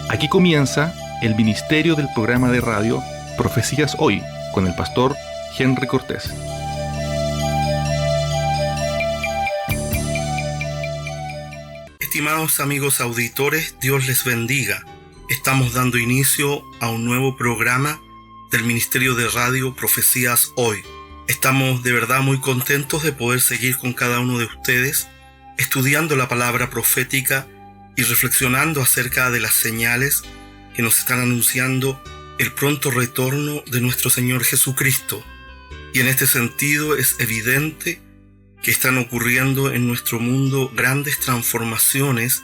Aquí comienza el ministerio del programa de radio Profecías Hoy con el pastor Henry Cortés. Estimados amigos auditores, Dios les bendiga. Estamos dando inicio a un nuevo programa del Ministerio de Radio Profecías Hoy. Estamos de verdad muy contentos de poder seguir con cada uno de ustedes, estudiando la palabra profética y reflexionando acerca de las señales que nos están anunciando el pronto retorno de nuestro Señor Jesucristo. Y en este sentido es evidente que están ocurriendo en nuestro mundo grandes transformaciones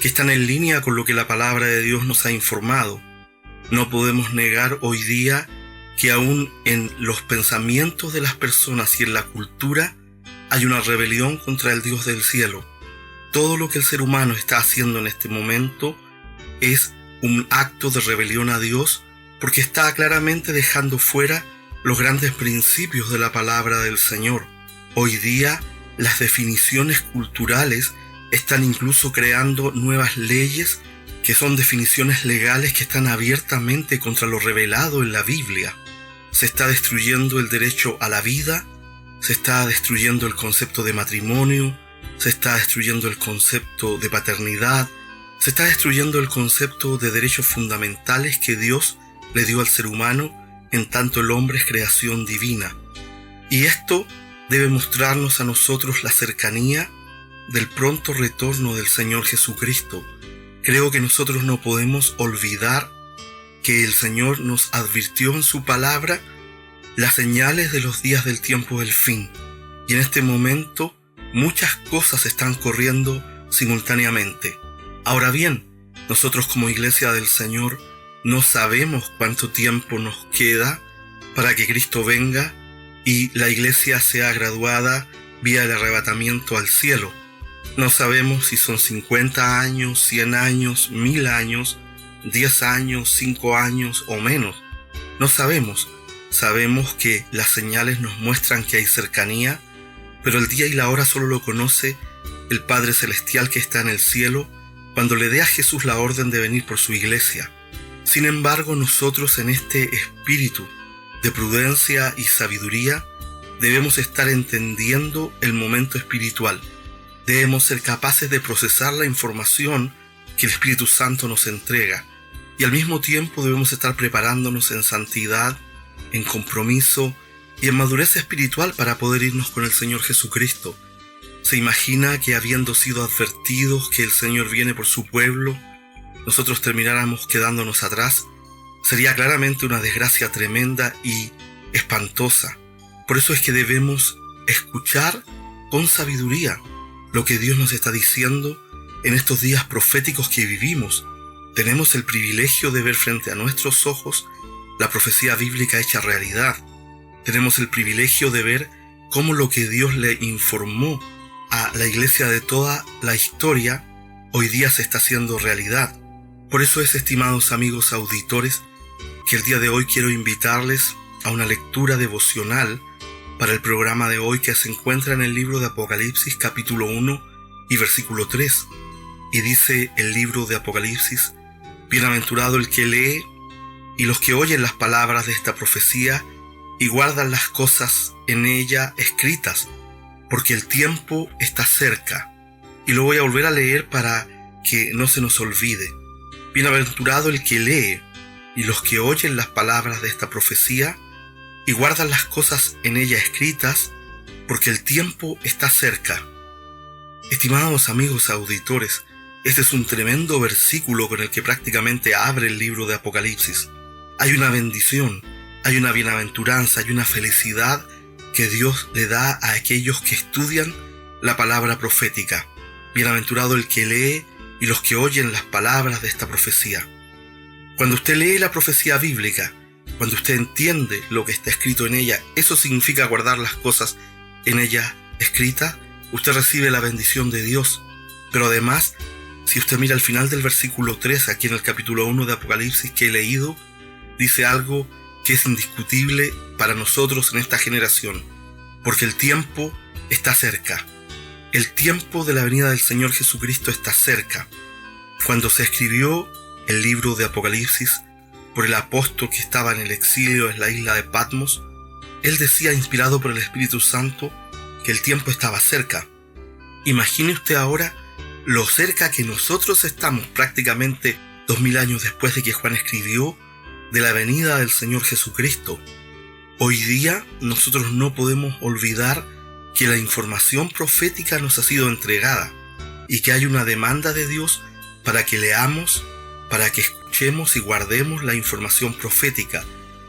que están en línea con lo que la palabra de Dios nos ha informado. No podemos negar hoy día que aún en los pensamientos de las personas y en la cultura hay una rebelión contra el Dios del cielo. Todo lo que el ser humano está haciendo en este momento es un acto de rebelión a Dios, porque está claramente dejando fuera los grandes principios de la palabra del Señor. Hoy día las definiciones culturales están incluso creando nuevas leyes que son definiciones legales que están abiertamente contra lo revelado en la Biblia. Se está destruyendo el derecho a la vida, se está destruyendo el concepto de matrimonio, se está destruyendo el concepto de paternidad, se está destruyendo el concepto de derechos fundamentales que Dios le dio al ser humano, en tanto el hombre es creación divina. Y esto debe mostrarnos a nosotros la cercanía del pronto retorno del Señor Jesucristo. Creo que nosotros no podemos olvidar que el Señor nos advirtió en su palabra las señales de los días del tiempo del fin. Y en este momento muchas cosas están corriendo simultáneamente. Ahora bien, nosotros como Iglesia del Señor no sabemos cuánto tiempo nos queda para que Cristo venga y la Iglesia sea graduada vía el arrebatamiento al cielo. No sabemos si son 50 años, 100 años, 1000 años, 10 años, 5 años o menos. No sabemos. Sabemos que las señales nos muestran que hay cercanía, pero el día y la hora solo lo conoce el Padre Celestial que está en el cielo cuando le dé a Jesús la orden de venir por su iglesia. Sin embargo, nosotros en este espíritu de prudencia y sabiduría debemos estar entendiendo el momento espiritual. Debemos ser capaces de procesar la información que el Espíritu Santo nos entrega y al mismo tiempo debemos estar preparándonos en santidad, en compromiso y en madurez espiritual para poder irnos con el Señor Jesucristo. ¿Se imagina que habiendo sido advertidos que el Señor viene por su pueblo, nosotros termináramos quedándonos atrás? Sería claramente una desgracia tremenda y espantosa. Por eso es que debemos escuchar con sabiduría lo que Dios nos está diciendo en estos días proféticos que vivimos. Tenemos el privilegio de ver frente a nuestros ojos la profecía bíblica hecha realidad. Tenemos el privilegio de ver cómo lo que Dios le informó a la iglesia de toda la historia hoy día se está haciendo realidad. Por eso es, estimados amigos auditores, que el día de hoy quiero invitarles a una lectura devocional para el programa de hoy que se encuentra en el libro de Apocalipsis capítulo 1 y versículo 3. Y dice el libro de Apocalipsis: bienaventurado el que lee y los que oyen las palabras de esta profecía y guardan las cosas en ella escritas, porque el tiempo está cerca. Y lo voy a volver a leer para que no se nos olvide. Bienaventurado el que lee y los que oyen las palabras de esta profecía y guardan las cosas en ella escritas, porque el tiempo está cerca. Estimados amigos auditores, este es un tremendo versículo con el que prácticamente abre el libro de Apocalipsis. Hay una bendición, hay una bienaventuranza, hay una felicidad que Dios le da a aquellos que estudian la palabra profética. Bienaventurado el que lee y los que oyen las palabras de esta profecía. Cuando usted lee la profecía bíblica, cuando usted entiende lo que está escrito en ella, eso significa guardar las cosas en ella escritas, usted recibe la bendición de Dios. Pero además, si usted mira al final del versículo 3, aquí en el capítulo 1 de Apocalipsis que he leído, dice algo que es indiscutible para nosotros en esta generación, porque el tiempo está cerca. El tiempo de la venida del Señor Jesucristo está cerca. Cuando se escribió el libro de Apocalipsis por el apóstol que estaba en el exilio en la isla de Patmos, él decía, inspirado por el Espíritu Santo, que el tiempo estaba cerca. Imagine usted ahora lo cerca que nosotros estamos, prácticamente 2000 años después de que Juan escribió, de la venida del Señor Jesucristo. Hoy día nosotros no podemos olvidar que la información profética nos ha sido entregada y que hay una demanda de Dios para que leamos, para que escuchemos y guardemos la información profética,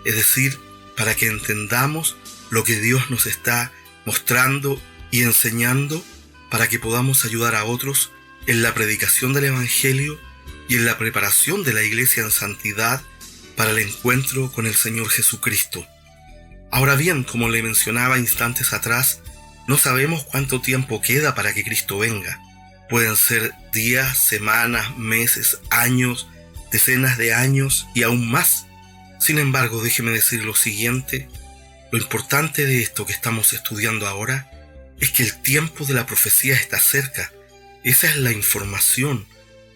es decir, para que entendamos lo que Dios nos está mostrando y enseñando, para que podamos ayudar a otros en la predicación del Evangelio y en la preparación de la iglesia en santidad para el encuentro con el Señor Jesucristo. Ahora bien, como le mencionaba instantes atrás, no sabemos cuánto tiempo queda para que Cristo venga. Pueden ser días, semanas, meses, años, decenas de años y aún más. Sin embargo, déjeme decir lo siguiente: lo importante de esto que estamos estudiando ahora es que el tiempo de la profecía está cerca. Esa es la información,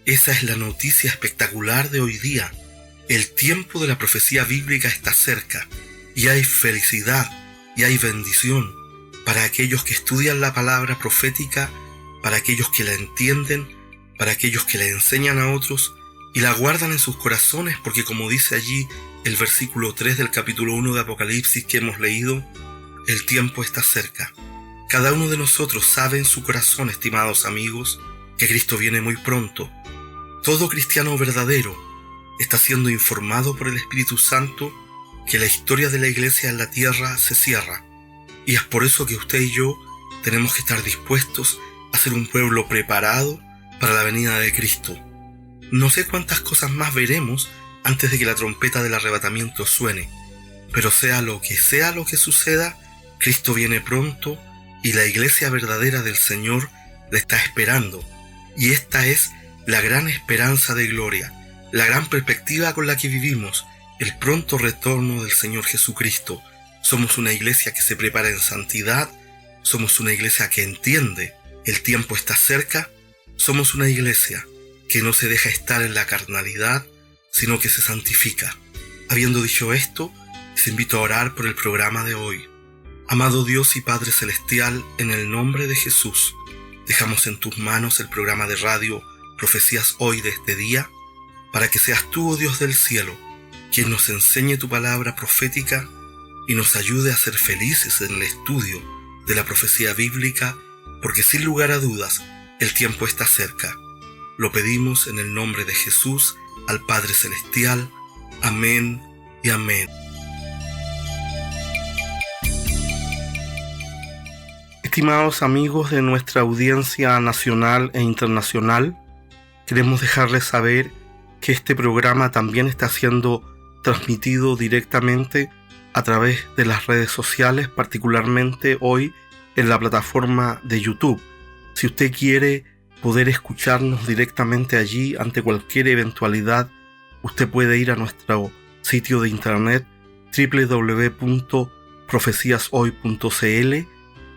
esa es la noticia espectacular de hoy día. El tiempo de la profecía bíblica está cerca y hay felicidad y hay bendición para aquellos que estudian la palabra profética, para aquellos que la entienden, para aquellos que la enseñan a otros y la guardan en sus corazones, porque como dice allí el versículo 3 del capítulo 1 de Apocalipsis que hemos leído, el tiempo está cerca. Cada uno de nosotros sabe en su corazón, estimados amigos, que Cristo viene muy pronto. Todo cristiano verdadero está siendo informado por el Espíritu Santo que la historia de la iglesia en la tierra se cierra. Y es por eso que usted y yo tenemos que estar dispuestos a ser un pueblo preparado para la venida de Cristo. No sé cuántas cosas más veremos antes de que la trompeta del arrebatamiento suene, pero sea lo que suceda, Cristo viene pronto y la iglesia verdadera del Señor la está esperando. Y esta es la gran esperanza de gloria, la gran perspectiva con la que vivimos, el pronto retorno del Señor Jesucristo. Somos una iglesia que se prepara en santidad, somos una iglesia que entiende el tiempo está cerca, somos una iglesia que no se deja estar en la carnalidad, sino que se santifica. Habiendo dicho esto, les invito a orar por el programa de hoy. Amado Dios y Padre Celestial, en el nombre de Jesús, dejamos en tus manos el programa de radio Profecías Hoy de este día, para que seas tú, oh Dios del cielo, quien nos enseñe tu palabra profética y nos ayude a ser felices en el estudio de la profecía bíblica, porque sin lugar a dudas, el tiempo está cerca. Lo pedimos en el nombre de Jesús, al Padre Celestial. Amén y amén. Estimados amigos de nuestra audiencia nacional e internacional, queremos dejarles saber que este programa también está siendo transmitido directamente a través de las redes sociales, particularmente hoy en la plataforma de YouTube. Si usted quiere poder escucharnos directamente allí ante cualquier eventualidad, usted puede ir a nuestro sitio de internet www.profeciashoy.cl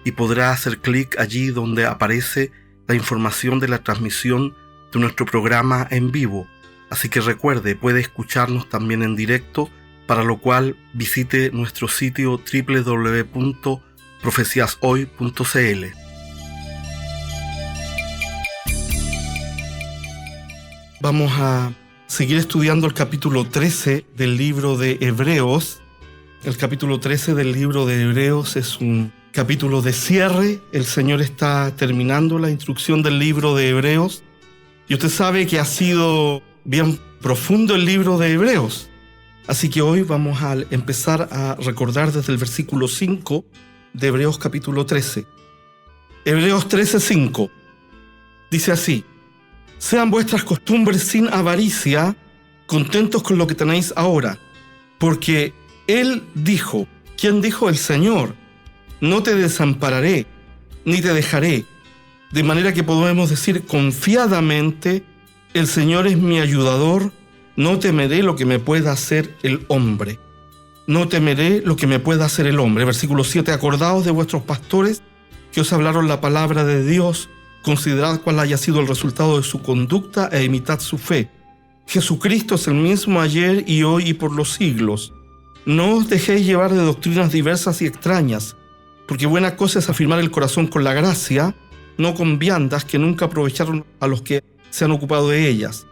y podrá hacer clic allí donde aparece la información de la transmisión de nuestro programa en vivo. Así que recuerde, puede escucharnos también en directo, para lo cual visite nuestro sitio www.profeciashoy.cl. Vamos a seguir estudiando el capítulo 13 del libro de Hebreos. El capítulo 13 del libro de Hebreos es un capítulo de cierre. El Señor está terminando la instrucción del libro de Hebreos. Y usted sabe que ha sido bien profundo el libro de Hebreos. Así que hoy vamos a empezar a recordar desde el versículo 5 de Hebreos capítulo 13. Hebreos 13:5 dice así: sean vuestras costumbres sin avaricia, contentos con lo que tenéis ahora, porque Él dijo, ¿quién dijo? El Señor, no te desampararé, ni te dejaré. De manera que podemos decir confiadamente, el Señor es mi ayudador, no temeré lo que me pueda hacer el hombre. No temeré lo que me pueda hacer el hombre. Versículo 7, acordaos de vuestros pastores que os hablaron la palabra de Dios, considerad cuál haya sido el resultado de su conducta e imitad su fe. Jesucristo es el mismo ayer y hoy y por los siglos. No os dejéis llevar de doctrinas diversas y extrañas, porque buena cosa es afirmar el corazón con la gracia, no con viandas que nunca aprovecharon a los que se han ocupado de ellas.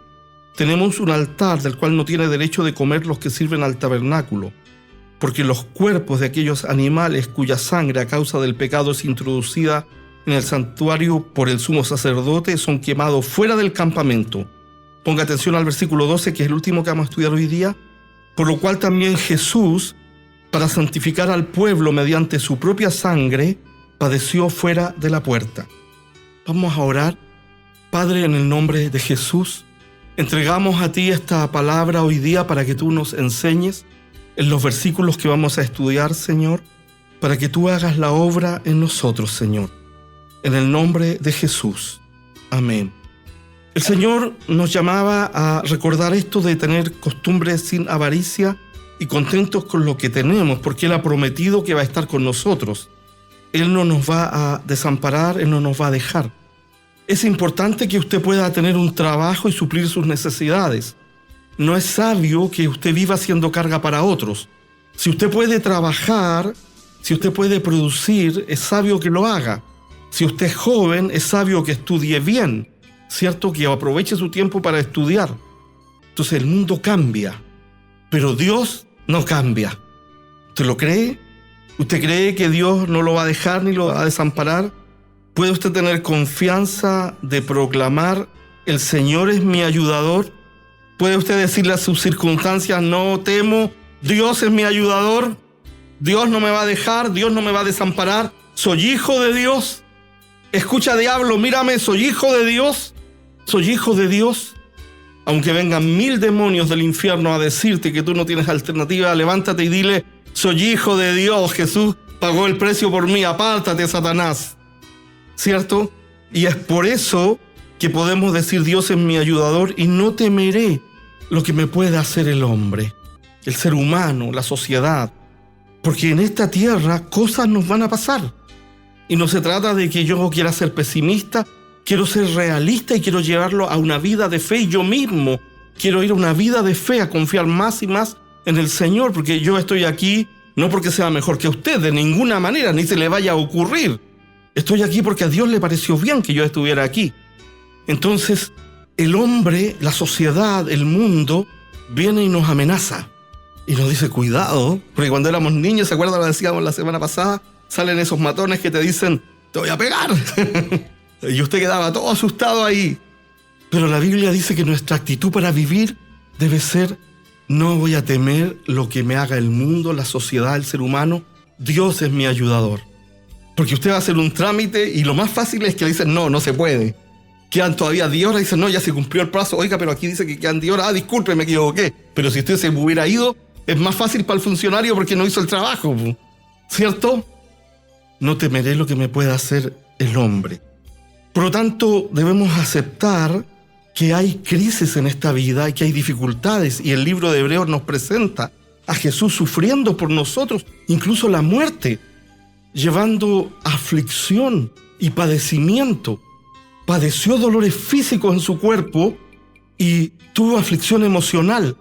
Tenemos un altar del cual no tiene derecho de comer los que sirven al tabernáculo, porque los cuerpos de aquellos animales cuya sangre a causa del pecado es introducida en el santuario por el sumo sacerdote son quemados fuera del campamento. Ponga atención al versículo 12, que es el último que vamos a estudiar hoy día. Por lo cual también Jesús, para santificar al pueblo mediante su propia sangre, padeció fuera de la puerta. Vamos a orar. Padre, en el nombre de Jesús, entregamos a ti esta palabra hoy día para que tú nos enseñes en los versículos que vamos a estudiar, Señor, para que tú hagas la obra en nosotros, Señor. En el nombre de Jesús. Amén. El Señor nos llamaba a recordar esto de tener costumbres sin avaricia y contentos con lo que tenemos, porque Él ha prometido que va a estar con nosotros. Él no nos va a desamparar, Él no nos va a dejar. Es importante que usted pueda tener un trabajo y suplir sus necesidades. No es sabio que usted viva siendo carga para otros. Si usted puede trabajar, si usted puede producir, es sabio que lo haga. Si usted es joven, es sabio que estudie bien. ¿Cierto? Que aproveche su tiempo para estudiar. Entonces el mundo cambia, pero Dios no cambia. ¿Usted lo cree? ¿Usted cree que Dios no lo va a dejar ni lo va a desamparar? ¿Puede usted tener confianza de proclamar el Señor es mi ayudador? ¿Puede usted decirle a sus circunstancias, no temo, Dios es mi ayudador? Dios no me va a dejar, Dios no me va a desamparar. Soy hijo de Dios. Escucha, diablo, mírame, soy hijo de Dios. Soy hijo de Dios. Aunque vengan 1000 demonios del infierno a decirte que tú no tienes alternativa, levántate y dile, soy hijo de Dios. Jesús pagó el precio por mí. Apártate, Satanás. ¿Cierto? Y es por eso que podemos decir, Dios es mi ayudador y no temeré lo que me pueda hacer el hombre, el ser humano, la sociedad. Porque en esta tierra cosas nos van a pasar. Y no se trata de que yo quiera ser pesimista, quiero ser realista y quiero llevarlo a una vida de fe. Y yo mismo quiero ir a una vida de fe, a confiar más y más en el Señor, porque yo estoy aquí no porque sea mejor que usted, de ninguna manera, ni se le vaya a ocurrir. Estoy aquí porque a Dios le pareció bien que yo estuviera aquí. Entonces, el hombre, la sociedad, el mundo, viene y nos amenaza. Y nos dice, cuidado, porque cuando éramos niños, ¿se acuerdan? Lo decíamos la semana pasada, salen esos matones que te dicen, te voy a pegar. Y usted quedaba todo asustado ahí. Pero la Biblia dice que nuestra actitud para vivir debe ser, no voy a temer lo que me haga el mundo, la sociedad, el ser humano. Dios es mi ayudador. Porque usted va a hacer un trámite y lo más fácil es que le dicen, no se puede. Quedan todavía 10 horas y dicen, no, ya se cumplió el plazo. Oiga, pero aquí dice que quedan 10 horas. Disculpe, me equivoqué. Pero si usted se hubiera ido, es más fácil para el funcionario porque no hizo el trabajo. ¿Cierto? No temeré lo que me pueda hacer el hombre. Por lo tanto, debemos aceptar que hay crisis en esta vida y que hay dificultades. Y el libro de Hebreos nos presenta a Jesús sufriendo por nosotros, incluso la muerte, llevando aflicción y padecimiento. Padeció dolores físicos en su cuerpo y tuvo aflicción emocional.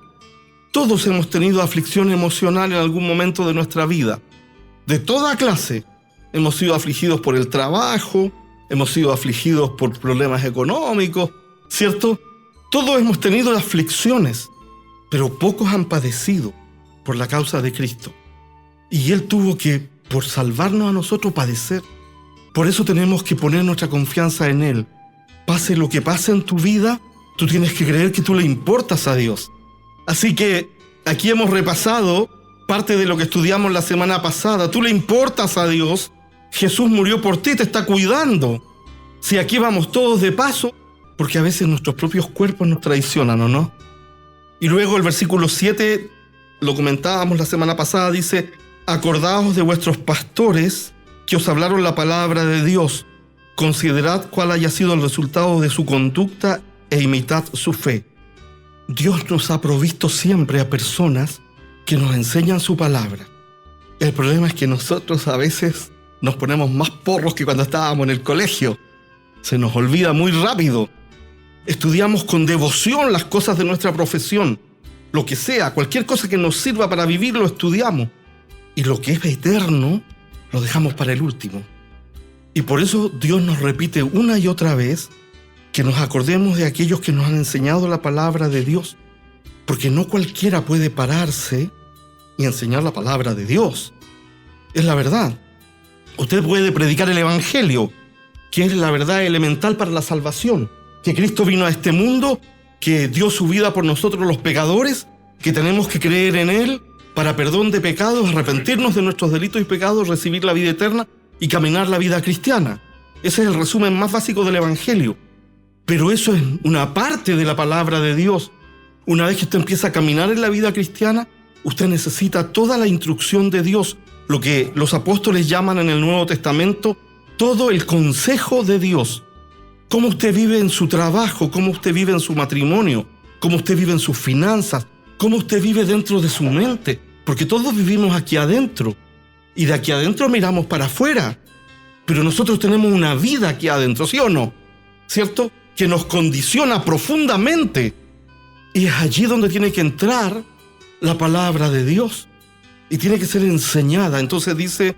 Todos hemos tenido aflicción emocional en algún momento de nuestra vida. De toda clase. Hemos sido afligidos por el trabajo, hemos sido afligidos por problemas económicos, ¿cierto? Todos hemos tenido aflicciones, pero pocos han padecido por la causa de Cristo. Y Él tuvo que, por salvarnos a nosotros, padecer. Por eso tenemos que poner nuestra confianza en Él. Pase lo que pase en tu vida, tú tienes que creer que tú le importas a Dios. Así que aquí hemos repasado parte de lo que estudiamos la semana pasada. Tú le importas a Dios. Jesús murió por ti, te está cuidando. Si aquí vamos todos de paso, porque a veces nuestros propios cuerpos nos traicionan, ¿o no? Y luego el versículo 7, lo comentábamos la semana pasada, dice, acordaos de vuestros pastores que os hablaron la palabra de Dios. Considerad cuál haya sido el resultado de su conducta e imitad su fe. Dios nos ha provisto siempre a personas que nos enseñan su palabra. El problema es que nosotros a veces nos ponemos más porros que cuando estábamos en el colegio. Se nos olvida muy rápido. estudiamos con devoción las cosas de nuestra profesión. Lo que sea, cualquier cosa que nos sirva para vivir, lo estudiamos. Y lo que es eterno, lo dejamos para el último. Y por eso Dios nos repite una y otra vez que nos acordemos de aquellos que nos han enseñado la palabra de Dios. Porque no cualquiera puede pararse y enseñar la palabra de Dios. Es la verdad. Usted puede predicar el Evangelio, que es la verdad elemental para la salvación. Que Cristo vino a este mundo, que dio su vida por nosotros los pecadores, que tenemos que creer en Él para perdón de pecados, arrepentirnos de nuestros delitos y pecados, recibir la vida eterna y caminar la vida cristiana. Ese es el resumen más básico del Evangelio. Pero eso es una parte de la palabra de Dios. Una vez que usted empieza a caminar en la vida cristiana, usted necesita toda la instrucción de Dios, lo que los apóstoles llaman en el Nuevo Testamento todo el consejo de Dios. Cómo usted vive en su trabajo, cómo usted vive en su matrimonio, cómo usted vive en sus finanzas, cómo usted vive dentro de su mente, porque todos vivimos aquí adentro y de aquí adentro miramos para afuera, pero nosotros tenemos una vida aquí adentro, ¿sí o no? ¿Cierto? Que nos condiciona profundamente y es allí donde tiene que entrar la palabra de Dios y tiene que ser enseñada. Entonces dice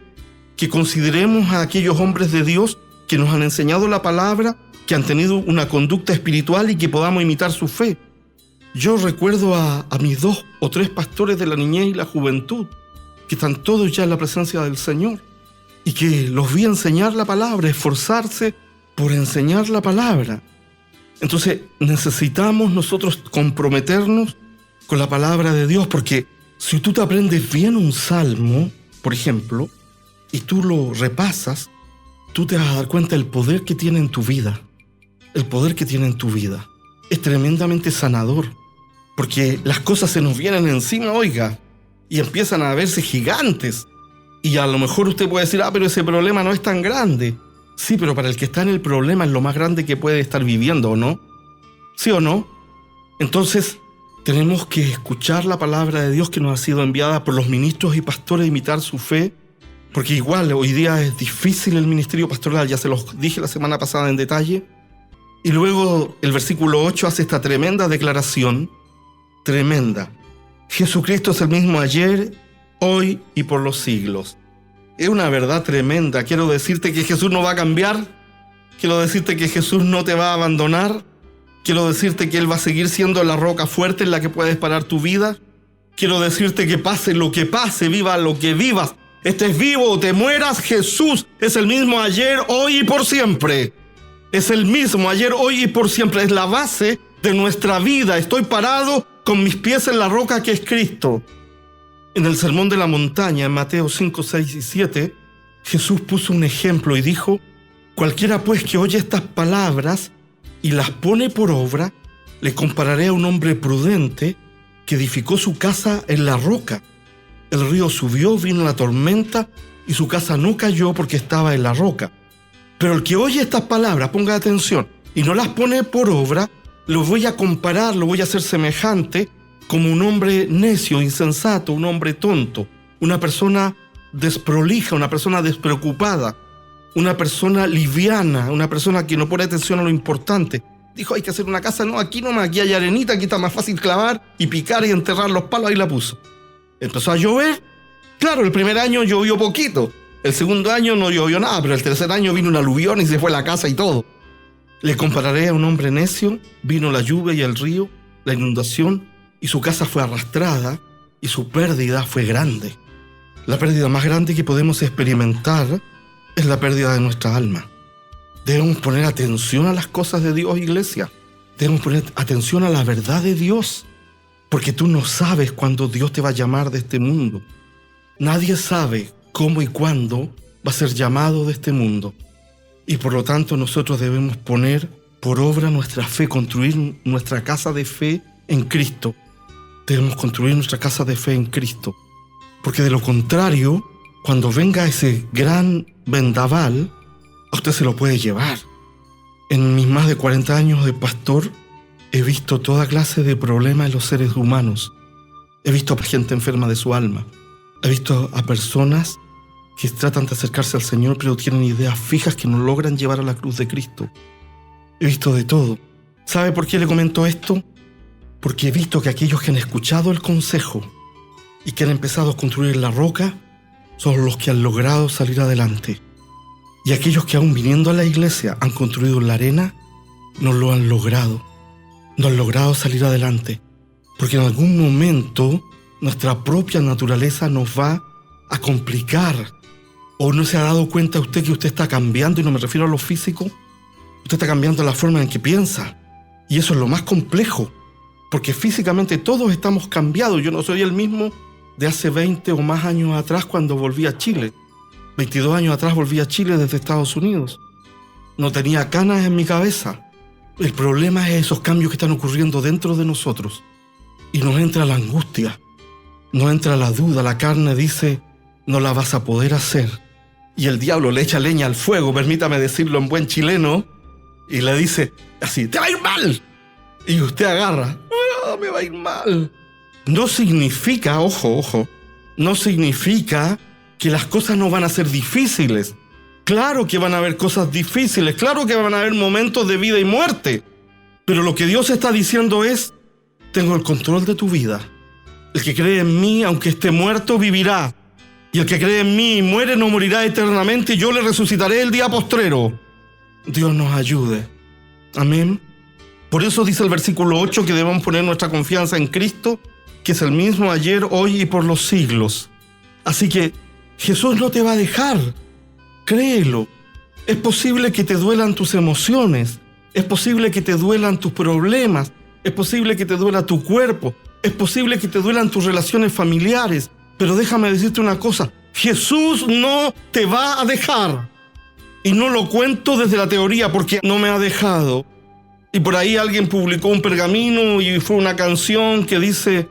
que consideremos a aquellos hombres de Dios que nos han enseñado la palabra, que han tenido una conducta espiritual y que podamos imitar su fe. Yo recuerdo a mis 2 o 3 pastores de la niñez y la juventud, que están todos ya en la presencia del Señor, y que los vi enseñar la palabra, esforzarse por enseñar la palabra. Entonces necesitamos nosotros comprometernos con la palabra de Dios, porque si tú te aprendes bien un salmo, por ejemplo, y tú lo repasas, tú te vas a dar cuenta del poder que tiene en tu vida. El poder que tiene en tu vida es tremendamente sanador, porque las cosas se nos vienen encima, oiga, y empiezan a verse gigantes. Y a lo mejor usted puede decir, pero ese problema no es tan grande. Sí, pero para el que está en el problema es lo más grande que puede estar viviendo, ¿o no? ¿Sí o no? Entonces, tenemos que escuchar la palabra de Dios que nos ha sido enviada por los ministros y pastores, imitar su fe, porque igual hoy día es difícil el ministerio pastoral, ya se los dije la semana pasada en detalle. Y luego el versículo 8 hace esta tremenda declaración, tremenda. Jesucristo es el mismo ayer, hoy y por los siglos. Es una verdad tremenda. Quiero decirte que Jesús no va a cambiar. Quiero decirte que Jesús no te va a abandonar. Quiero decirte que Él va a seguir siendo la roca fuerte en la que puedes parar tu vida. Quiero decirte que pase lo que pase, viva lo que vivas, estés vivo o te mueras, Jesús es el mismo ayer, hoy y por siempre. Es el mismo ayer, hoy y por siempre. Es la base de nuestra vida. Estoy parado con mis pies en la roca que es Cristo. En el Sermón de la Montaña, en Mateo 5, 6 y 7, Jesús puso un ejemplo y dijo: cualquiera pues que oye estas palabras y las pone por obra, le compararé a un hombre prudente que edificó su casa en la roca. El río subió, vino la tormenta y su casa no cayó porque estaba en la roca. Pero el que oye estas palabras, ponga atención, y no las pone por obra, lo voy a comparar, lo voy a hacer semejante como un hombre necio, insensato, un hombre tonto, una persona desprolija, una persona despreocupada, una persona liviana, una persona que no pone atención a lo importante. Dijo, hay que hacer una casa, no, aquí nomás, aquí hay arenita, aquí está más fácil clavar y picar y enterrar los palos, ahí la puso. Empezó a llover. Claro, el primer año llovió poquito, el segundo año no llovió nada, pero el tercer año vino un aluvión y se fue la casa y todo. Le compararé a un hombre necio, vino la lluvia y el río, la inundación, y su casa fue arrastrada y su pérdida fue grande. La pérdida más grande que podemos experimentar es la pérdida de nuestra alma. Debemos poner atención a las cosas de Dios, iglesia. Debemos poner atención a la verdad de Dios, porque tú no sabes cuándo Dios te va a llamar de este mundo. Nadie sabe cómo y cuándo va a ser llamado de este mundo. Y por lo tanto nosotros debemos poner por obra nuestra fe, construir nuestra casa de fe en Cristo. Debemos construir nuestra casa de fe en Cristo. Porque de lo contrario, cuando venga ese gran vendaval, a usted se lo puede llevar. En mis más de 40 años de pastor, he visto toda clase de problemas en los seres humanos. He visto a gente enferma de su alma. He visto a personas que tratan de acercarse al Señor, pero tienen ideas fijas que no logran llevar a la cruz de Cristo. He visto de todo. ¿Sabe por qué le comento esto? Porque he visto que aquellos que han escuchado el consejo y que han empezado a construir la roca son los que han logrado salir adelante. Y aquellos que aún viniendo a la iglesia han construido en la arena, no lo han logrado. No han logrado salir adelante. Porque en algún momento nuestra propia naturaleza nos va a complicar. ¿O no se ha dado cuenta usted que usted está cambiando? Y no me refiero a lo físico. Usted está cambiando la forma en que piensa. Y eso es lo más complejo. Porque físicamente todos estamos cambiados. Yo no soy el mismo de hace 20 o más años atrás cuando volví a Chile. 22 años atrás volví a Chile desde Estados Unidos. No tenía canas en mi cabeza. El problema es esos cambios que están ocurriendo dentro de nosotros. Y nos entra la angustia, nos entra la duda. La carne dice, no la vas a poder hacer. Y el diablo le echa leña al fuego, permítame decirlo en buen chileno, y le dice así, ¡te va a ir mal! Y usted agarra, ¡oh, me va a ir mal! No significa, ojo, no significa que las cosas no van a ser difíciles. Claro que van a haber cosas difíciles, claro que van a haber momentos de vida y muerte. Pero lo que Dios está diciendo es, tengo el control de tu vida. El que cree en mí, aunque esté muerto, vivirá. Y el que cree en mí y muere, no morirá eternamente, y yo le resucitaré el día postrero. Dios nos ayude. Amén. Por eso dice el versículo 8 que debemos poner nuestra confianza en Cristo, que es el mismo ayer, hoy y por los siglos. Así que Jesús no te va a dejar. Créelo. Es posible que te duelan tus emociones. Es posible que te duelan tus problemas. Es posible que te duela tu cuerpo. Es posible que te duelan tus relaciones familiares. Pero déjame decirte una cosa. Jesús no te va a dejar. Y no lo cuento desde la teoría porque no me ha dejado. Y por ahí alguien publicó un pergamino y fue una canción que dice,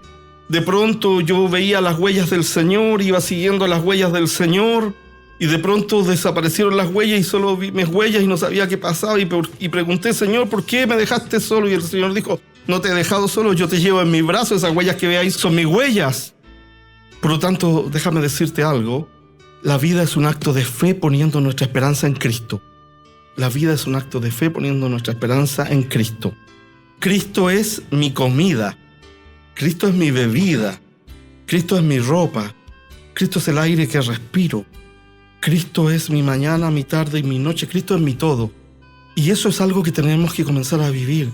de pronto yo veía las huellas del Señor, iba siguiendo las huellas del Señor, y de pronto desaparecieron las huellas y solo vi mis huellas y no sabía qué pasaba. Y pregunté, Señor, ¿por qué me dejaste solo? Y el Señor dijo, no te he dejado solo, yo te llevo en mis brazos, esas huellas que veáis son mis huellas. Por lo tanto, déjame decirte algo, la vida es un acto de fe poniendo nuestra esperanza en Cristo. La vida es un acto de fe poniendo nuestra esperanza en Cristo. Cristo es mi comida, Cristo es mi bebida, Cristo es mi ropa, Cristo es el aire que respiro, Cristo es mi mañana, mi tarde y mi noche, Cristo es mi todo. Y eso es algo que tenemos que comenzar a vivir,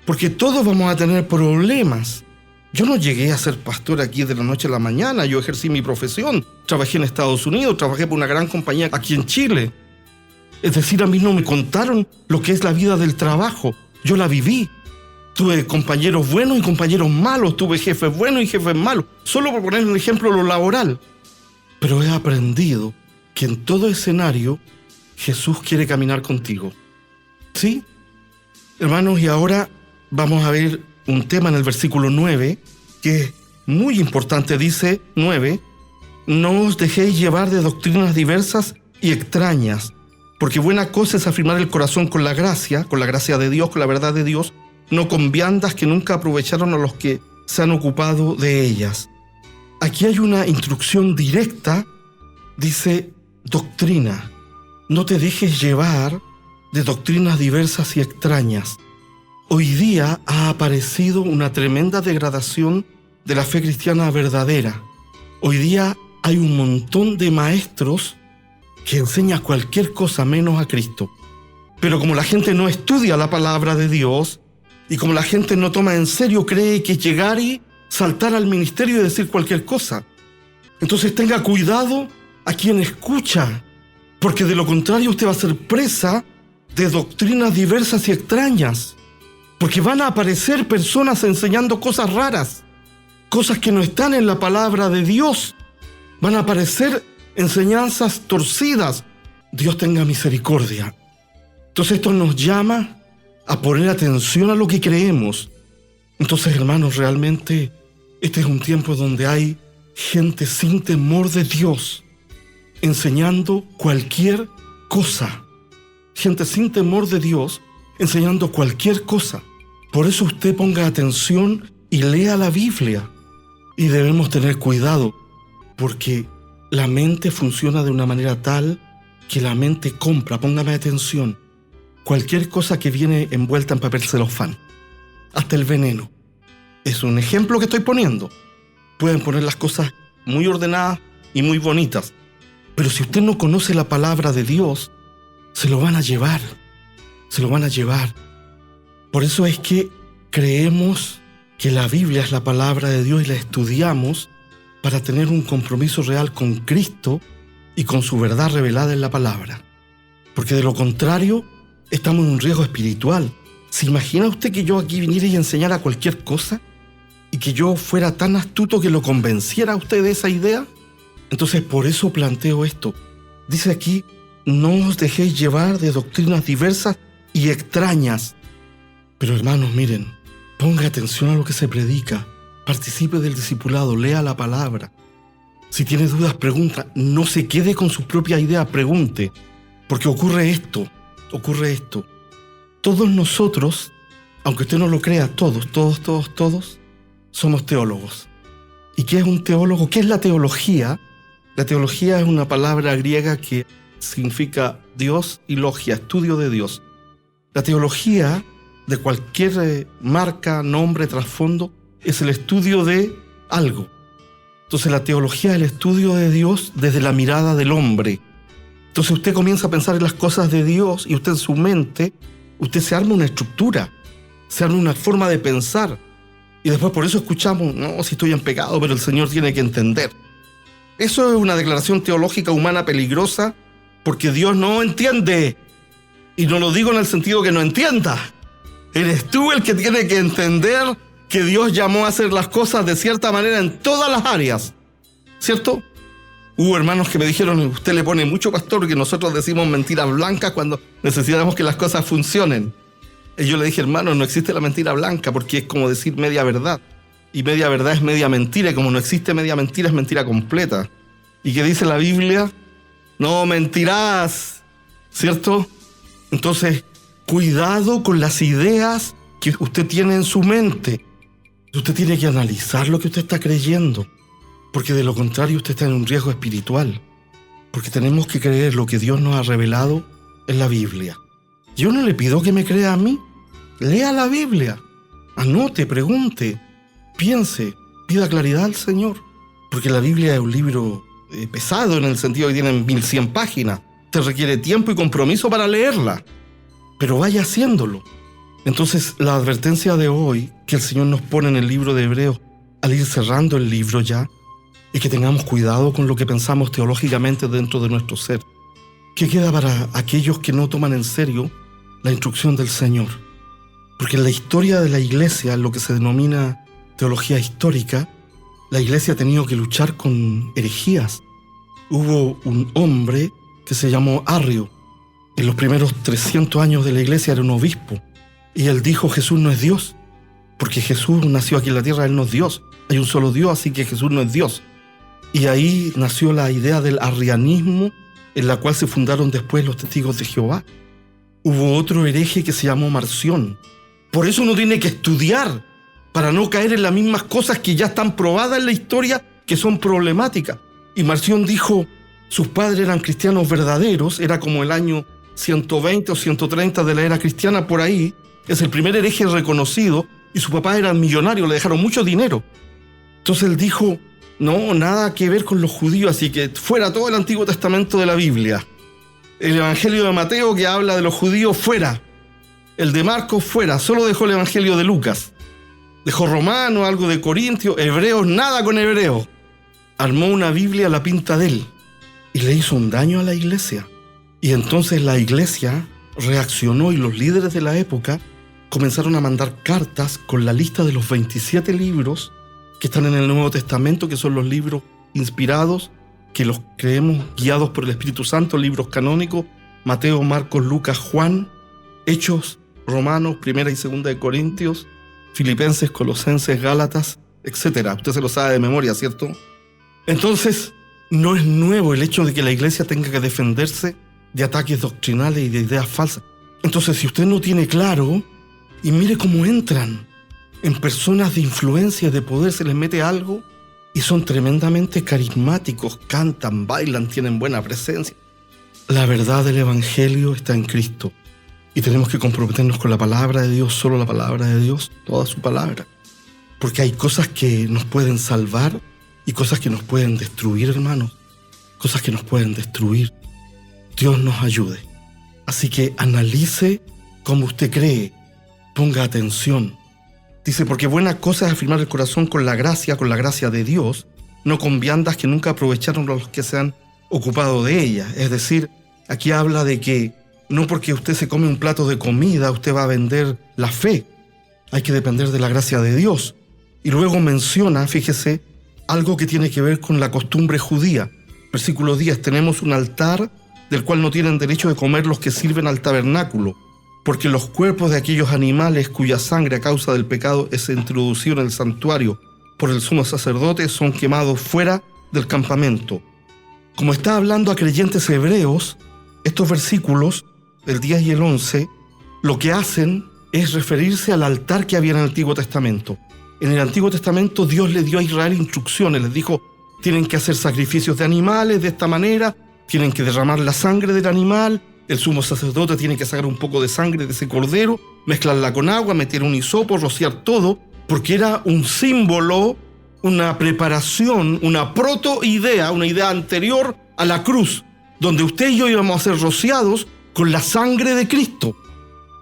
porque todos vamos a tener problemas. Yo no llegué a ser pastor aquí de la noche a la mañana, yo ejercí mi profesión, trabajé en Estados Unidos, trabajé por una gran compañía aquí en Chile. Es decir, a mí no me contaron lo que es la vida del trabajo, yo la viví. Tuve compañeros buenos y compañeros malos, tuve jefes buenos y jefes malos, solo por poner un ejemplo lo laboral. Pero he aprendido que en todo escenario Jesús quiere caminar contigo. ¿Sí? Hermanos, y ahora vamos a ver un tema en el versículo 9, que es muy importante, dice 9, no os dejéis llevar de doctrinas diversas y extrañas, porque buena cosa es afirmar el corazón con la gracia de Dios, con la verdad de Dios, no con viandas que nunca aprovecharon a los que se han ocupado de ellas. Aquí hay una instrucción directa, dice doctrina. No te dejes llevar de doctrinas diversas y extrañas. Hoy día ha aparecido una tremenda degradación de la fe cristiana verdadera. Hoy día hay un montón de maestros que enseñan cualquier cosa menos a Cristo. Pero como la gente no estudia la palabra de Dios y como la gente no toma en serio, cree que llegar y saltar al ministerio y decir cualquier cosa. Entonces tenga cuidado a quien escucha, porque de lo contrario usted va a ser presa de doctrinas diversas y extrañas. Porque van a aparecer personas enseñando cosas raras, cosas que no están en la palabra de Dios. Van a aparecer enseñanzas torcidas. Dios tenga misericordia. Entonces esto nos llama a poner atención a lo que creemos. Entonces, hermanos, realmente este es un tiempo donde hay gente sin temor de Dios enseñando cualquier cosa. Gente sin temor de Dios enseñando cualquier cosa. Por eso usted ponga atención y lea la Biblia. Y debemos tener cuidado, porque la mente funciona de una manera tal que la mente compra, póngame atención, cualquier cosa que viene envuelta en papel celofán. hasta el veneno. Es un ejemplo que estoy poniendo. Pueden poner las cosas muy ordenadas y muy bonitas, pero si usted no conoce la palabra de Dios, se lo van a llevar. Se lo van a llevar. Por eso es que creemos que la Biblia es la palabra de Dios y la estudiamos para tener un compromiso real con Cristo y con su verdad revelada en la palabra. Porque de lo contrario, estamos en un riesgo espiritual. ¿Se imagina usted que yo aquí viniera y enseñara cualquier cosa? ¿Y que yo fuera tan astuto que lo convenciera a usted de esa idea? Entonces, por eso planteo esto. Dice aquí, no os dejéis llevar de doctrinas diversas y extrañas. Pero hermanos, miren, ponga atención a lo que se predica. Participe del discipulado, lea la palabra. Si tiene dudas, pregunta. No se quede con sus propias ideas, pregunte. Porque ocurre esto. Todos nosotros, aunque usted no lo crea, todos, somos teólogos. ¿Y qué es un teólogo? ¿Qué es la teología? La teología es una palabra griega que significa Dios y logia, estudio de Dios. La teología de cualquier marca, nombre, trasfondo, es el estudio de algo. Entonces la teología es el estudio de Dios desde la mirada del hombre. Entonces usted comienza a pensar en las cosas de Dios y usted en su mente, usted se arma una estructura, se arma una forma de pensar. Y después por eso escuchamos, no, si estoy en pecado, pero el Señor tiene que entender. Eso es una declaración teológica humana peligrosa porque Dios no entiende. Y no lo digo en el sentido que no entienda. Eres tú el que tiene que entender que Dios llamó a hacer las cosas de cierta manera en todas las áreas. ¿Cierto? Hubo hermanos que me dijeron, usted le pone mucho, pastor, que nosotros decimos mentiras blancas cuando necesitamos que las cosas funcionen. Y yo le dije, hermano, no existe la mentira blanca porque es como decir media verdad. Y media verdad es media mentira, y como no existe media mentira, es mentira completa. ¿Y qué dice la Biblia? No mentirás, ¿cierto? Entonces, cuidado con las ideas que usted tiene en su mente. Usted tiene que analizar lo que usted está creyendo, porque de lo contrario usted está en un riesgo espiritual. Porque tenemos que creer lo que Dios nos ha revelado en la Biblia. Yo no le pido que me crea a mí. Lea la Biblia. Anote, pregunte, piense, pida claridad al Señor. Porque la Biblia es un libro pesado en el sentido que tiene 1100 páginas. Te requiere tiempo y compromiso para leerla. Pero vaya haciéndolo. Entonces, la advertencia de hoy que el Señor nos pone en el libro de Hebreos, al ir cerrando el libro ya, es que tengamos cuidado con lo que pensamos teológicamente dentro de nuestro ser. ¿Qué queda para aquellos que no toman en serio la instrucción del Señor? Porque en la historia de la Iglesia, lo que se denomina teología histórica, la Iglesia ha tenido que luchar con herejías. Hubo un hombre que se llamó Arrio. En los primeros 300 años de la Iglesia era un obispo. Y él dijo, Jesús no es Dios. Porque Jesús nació aquí en la tierra, Él no es Dios. Hay un solo Dios, así que Jesús no es Dios. Y ahí nació la idea del arrianismo, en la cual se fundaron después los testigos de Jehová. Hubo otro hereje que se llamó Marción. Por eso uno tiene que estudiar, para no caer en las mismas cosas que ya están probadas en la historia, que son problemáticas. Y Marción dijo, sus padres eran cristianos verdaderos, era como el año 120 o 130 de la era cristiana, por ahí. Es el primer hereje reconocido, y su papá era millonario, le dejaron mucho dinero. Entonces él dijo, no, nada que ver con los judíos, así que fuera todo el Antiguo Testamento de la Biblia. El Evangelio de Mateo, que habla de los judíos, fuera. El de Marcos, fuera. Solo dejó el Evangelio de Lucas. Dejó Romanos, algo de Corintios, Hebreos, nada con Hebreos. Armó una Biblia a la pinta de él y le hizo un daño a la iglesia. Y entonces la iglesia reaccionó y los líderes de la época comenzaron a mandar cartas con la lista de los 27 libros que están en el Nuevo Testamento, que son los libros inspirados, que los creemos guiados por el Espíritu Santo, libros canónicos, Mateo, Marcos, Lucas, Juan, Hechos, Romanos, Primera y Segunda de Corintios, Filipenses, Colosenses, Gálatas, etc. Usted se lo sabe de memoria, ¿cierto? Entonces, no es nuevo el hecho de que la iglesia tenga que defenderse de ataques doctrinales y de ideas falsas. Entonces, si usted no tiene claro, y mire cómo entran en personas de influencia, de poder, se les mete algo y son tremendamente carismáticos, cantan, bailan, tienen buena presencia. La verdad del Evangelio está en Cristo. Y tenemos que comprometernos con la palabra de Dios, solo la palabra de Dios, toda su palabra. Porque hay cosas que nos pueden salvar y cosas que nos pueden destruir, hermanos. Cosas que nos pueden destruir. Dios nos ayude. Así que analice como usted cree. Ponga atención. Dice, porque buena cosa es afirmar el corazón con la gracia de Dios, no con viandas que nunca aprovecharon los que se han ocupado de ella. Es decir, aquí habla de que no porque usted se come un plato de comida, usted va a vender la fe. Hay que depender de la gracia de Dios. Y luego menciona, fíjese, algo que tiene que ver con la costumbre judía. Versículo 10, tenemos un altar del cual no tienen derecho de comer los que sirven al tabernáculo, porque los cuerpos de aquellos animales cuya sangre a causa del pecado es introducido en el santuario por el sumo sacerdote son quemados fuera del campamento. Como está hablando a creyentes hebreos, estos versículos, el 10 y el 11, lo que hacen es referirse al altar que había en el Antiguo Testamento. En el Antiguo Testamento Dios le dio a Israel instrucciones, les dijo, tienen que hacer sacrificios de animales de esta manera, tienen que derramar la sangre del animal, el sumo sacerdote tiene que sacar un poco de sangre de ese cordero, mezclarla con agua, meter un hisopo, rociar todo, porque era un símbolo, una preparación, una protoidea, una idea anterior a la cruz, donde usted y yo íbamos a ser rociados con la sangre de Cristo.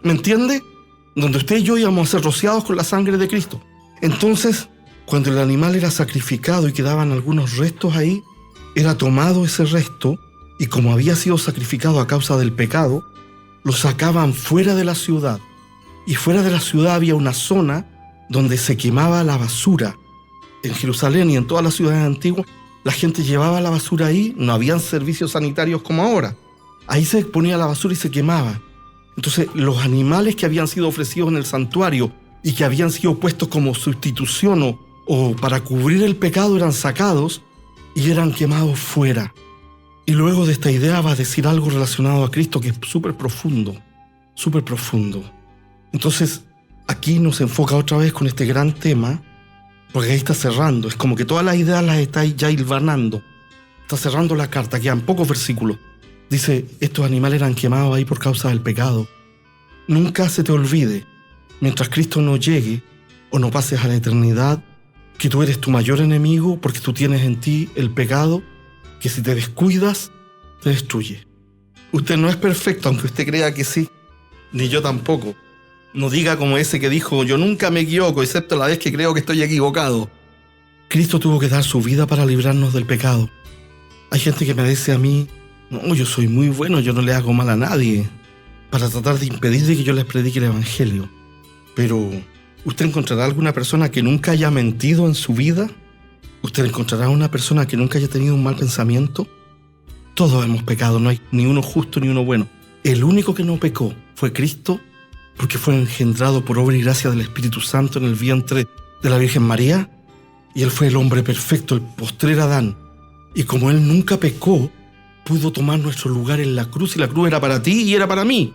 ¿Me entiende? Donde usted y yo íbamos a ser rociados con la sangre de Cristo. Entonces, cuando el animal era sacrificado y quedaban algunos restos ahí, era tomado ese resto y como había sido sacrificado a causa del pecado, lo sacaban fuera de la ciudad. Y fuera de la ciudad había una zona donde se quemaba la basura. En Jerusalén y en todas las ciudades antiguas, la gente llevaba la basura ahí, no habían servicios sanitarios como ahora. Ahí se ponía la basura y se quemaba. Entonces, los animales que habían sido ofrecidos en el santuario y que habían sido puestos como sustitución o para cubrir el pecado eran sacados y eran quemados fuera. Y luego de esta idea va a decir algo relacionado a Cristo que es súper profundo, súper profundo. Entonces, aquí nos enfoca otra vez con este gran tema, porque ahí está cerrando. Es como que todas las ideas las está ya hilvanando. Está cerrando la carta, quedan pocos versículos. Dice, estos animales eran quemados ahí por causa del pecado. Nunca se te olvide, mientras Cristo no llegue o no pases a la eternidad, que tú eres tu mayor enemigo porque tú tienes en ti el pecado que si te descuidas, te destruye. Usted no es perfecto, aunque usted crea que sí, ni yo tampoco. No diga como ese que dijo, yo nunca me equivoco, excepto la vez que creo que estoy equivocado. Cristo tuvo que dar su vida para librarnos del pecado. Hay gente que me dice a mí, no, yo soy muy bueno, yo no le hago mal a nadie, para tratar de impedir de que yo les predique el evangelio. Pero, ¿usted encontrará alguna persona que nunca haya mentido en su vida? ¿Usted encontrará una persona que nunca haya tenido un mal pensamiento? Todos hemos pecado, no hay ni uno justo ni uno bueno. El único que no pecó fue Cristo, porque fue engendrado por obra y gracia del Espíritu Santo en el vientre de la Virgen María, y Él fue el hombre perfecto, el postrer Adán. Y como Él nunca pecó, pudo tomar nuestro lugar en la cruz, y la cruz era para ti y era para mí.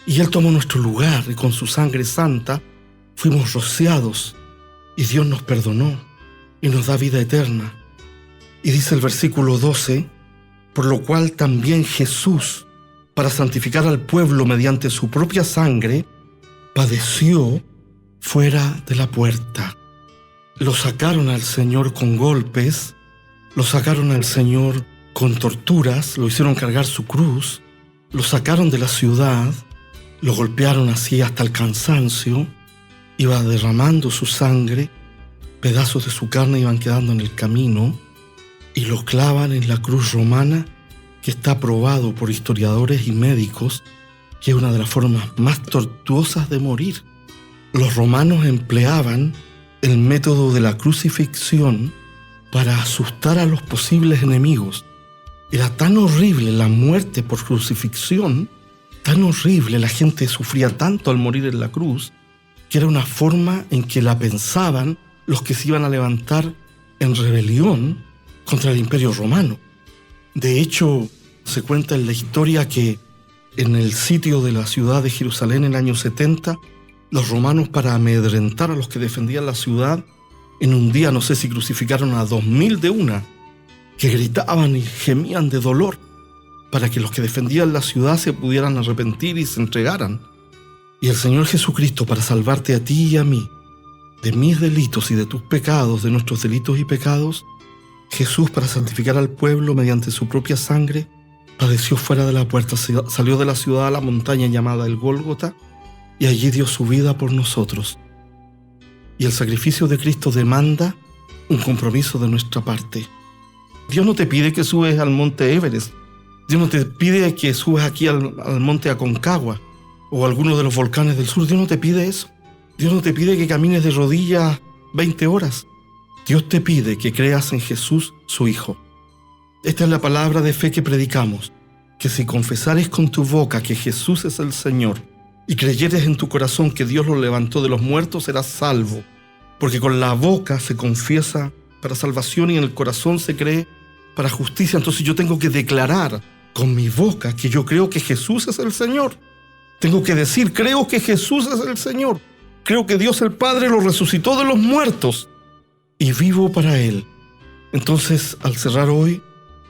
Y Él tomó nuestro lugar, y con su sangre santa fuimos rociados, y Dios nos perdonó, y nos da vida eterna. Y dice el versículo 12, por lo cual también Jesús, para santificar al pueblo mediante su propia sangre, padeció fuera de la puerta. Lo sacaron al Señor con golpes, lo sacaron al Señor con torturas, lo hicieron cargar su cruz, lo sacaron de la ciudad, lo golpearon así hasta el cansancio, iba derramando su sangre, pedazos de su carne iban quedando en el camino, y lo clavan en la cruz romana, que está probado por historiadores y médicos que es una de las formas más tortuosas de morir. Los romanos empleaban el método de la crucifixión para asustar a los posibles enemigos. Era tan horrible la muerte por crucifixión, tan horrible, la gente sufría tanto al morir en la cruz, que era una forma en que la pensaban los que se iban a levantar en rebelión contra el Imperio Romano. De hecho, se cuenta en la historia que en el sitio de la ciudad de Jerusalén en el año 70, los romanos, para amedrentar a los que defendían la ciudad, en un día no sé si crucificaron a 2000 de una, que gritaban y gemían de dolor. para que los que defendían la ciudad se pudieran arrepentir y se entregaran. Y el Señor Jesucristo, para salvarte a ti y a mí, de mis delitos y de tus pecados, de nuestros delitos y pecados, Jesús, para santificar al pueblo mediante su propia sangre, padeció fuera de la puerta, salió de la ciudad a la montaña llamada el Gólgota, y allí dio su vida por nosotros. Y el sacrificio de Cristo demanda un compromiso de nuestra parte. Dios no te pide que subes al monte Everest. Dios no te pide que subas aquí al monte Aconcagua o a alguno de los volcanes del sur. Dios no te pide eso. Dios no te pide que camines de rodillas 20 horas. Dios te pide que creas en Jesús, su Hijo. Esta es la palabra de fe que predicamos, que si confesares con tu boca que Jesús es el Señor y creyeres en tu corazón que Dios lo levantó de los muertos, serás salvo. Porque con la boca se confiesa para salvación y en el corazón se cree para justicia. Entonces yo tengo que declarar con mi boca que yo creo que Jesús es el Señor. Tengo que decir, creo que Jesús es el Señor. Creo que Dios el Padre lo resucitó de los muertos y vivo para Él. Entonces, al cerrar hoy,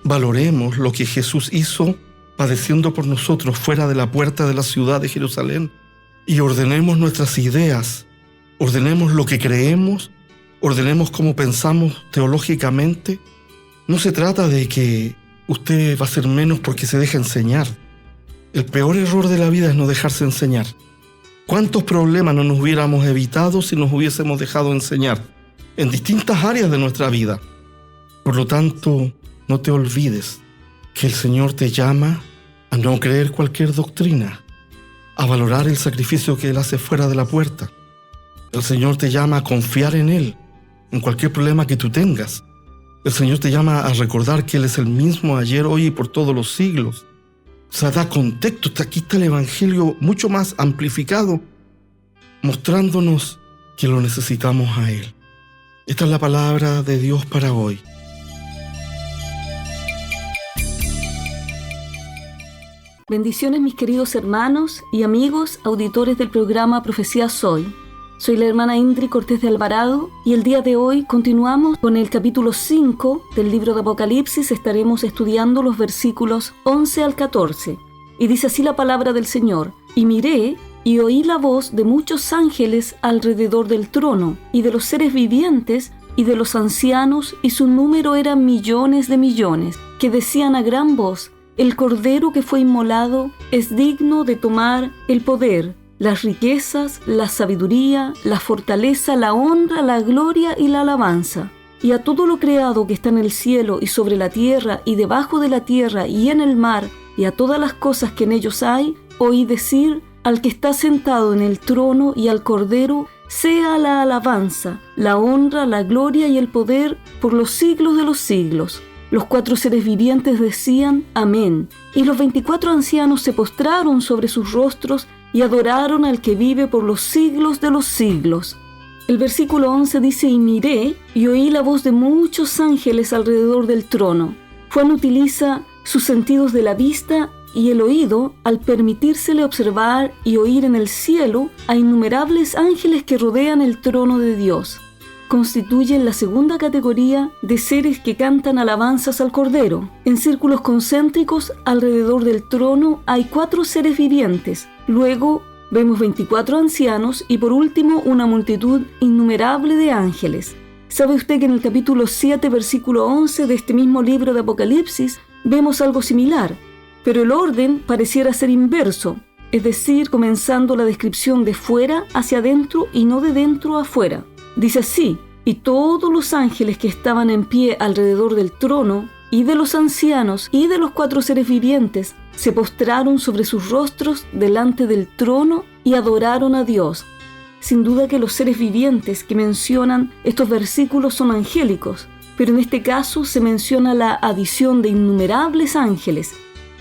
valoremos lo que Jesús hizo padeciendo por nosotros fuera de la puerta de la ciudad de Jerusalén y ordenemos nuestras ideas, ordenemos lo que creemos, ordenemos cómo pensamos teológicamente. No se trata de que usted va a ser menos porque se deja enseñar. El peor error de la vida es no dejarse enseñar. ¿Cuántos problemas no nos hubiéramos evitado si nos hubiésemos dejado enseñar en distintas áreas de nuestra vida? Por lo tanto, no te olvides que el Señor te llama a no creer cualquier doctrina, a valorar el sacrificio que Él hace fuera de la puerta. El Señor te llama a confiar en Él, en cualquier problema que tú tengas. El Señor te llama a recordar que Él es el mismo ayer, hoy y por todos los siglos. O sea, da contexto. Aquí está el Evangelio mucho más amplificado, mostrándonos que lo necesitamos a Él. Esta es la palabra de Dios para hoy. Bendiciones, mis queridos hermanos y amigos auditores del programa Profecías Hoy. Soy la hermana Indri Cortés de Alvarado y el día de hoy continuamos con el capítulo 5 del libro de Apocalipsis. Estaremos estudiando los versículos 11 al 14. Y dice así la palabra del Señor: Y miré y oí la voz de muchos ángeles alrededor del trono, y de los seres vivientes, y de los ancianos, y su número era millones de millones, que decían a gran voz: El Cordero que fue inmolado es digno de tomar el poder, las riquezas, la sabiduría, la fortaleza, la honra, la gloria y la alabanza. Y a todo lo creado que está en el cielo y sobre la tierra y debajo de la tierra y en el mar, y a todas las cosas que en ellos hay, oí decir: al que está sentado en el trono y al Cordero sea la alabanza, la honra, la gloria y el poder por los siglos de los siglos. Los 4 seres vivientes decían: Amén. Y los 24 ancianos se postraron sobre sus rostros y adoraron al que vive por los siglos de los siglos. El versículo 11 dice: Y miré y oí la voz de muchos ángeles alrededor del trono. Juan utiliza sus sentidos de la vista y el oído al permitírsele observar y oír en el cielo a innumerables ángeles que rodean el trono de Dios. Constituyen la segunda categoría de seres que cantan alabanzas al Cordero. En círculos concéntricos alrededor del trono hay 4 seres vivientes. Luego vemos 24 ancianos y por último una multitud innumerable de ángeles. ¿Sabe usted que en el capítulo 7, versículo 11 de este mismo libro de Apocalipsis vemos algo similar? Pero el orden pareciera ser inverso, es decir, comenzando la descripción de fuera hacia adentro y no de dentro a afuera. Dice así: y todos los ángeles que estaban en pie alrededor del trono, y de los ancianos, y de los 4 seres vivientes, se postraron sobre sus rostros delante del trono y adoraron a Dios. Sin duda que los seres vivientes que mencionan estos versículos son angélicos, pero en este caso se menciona la adición de innumerables ángeles.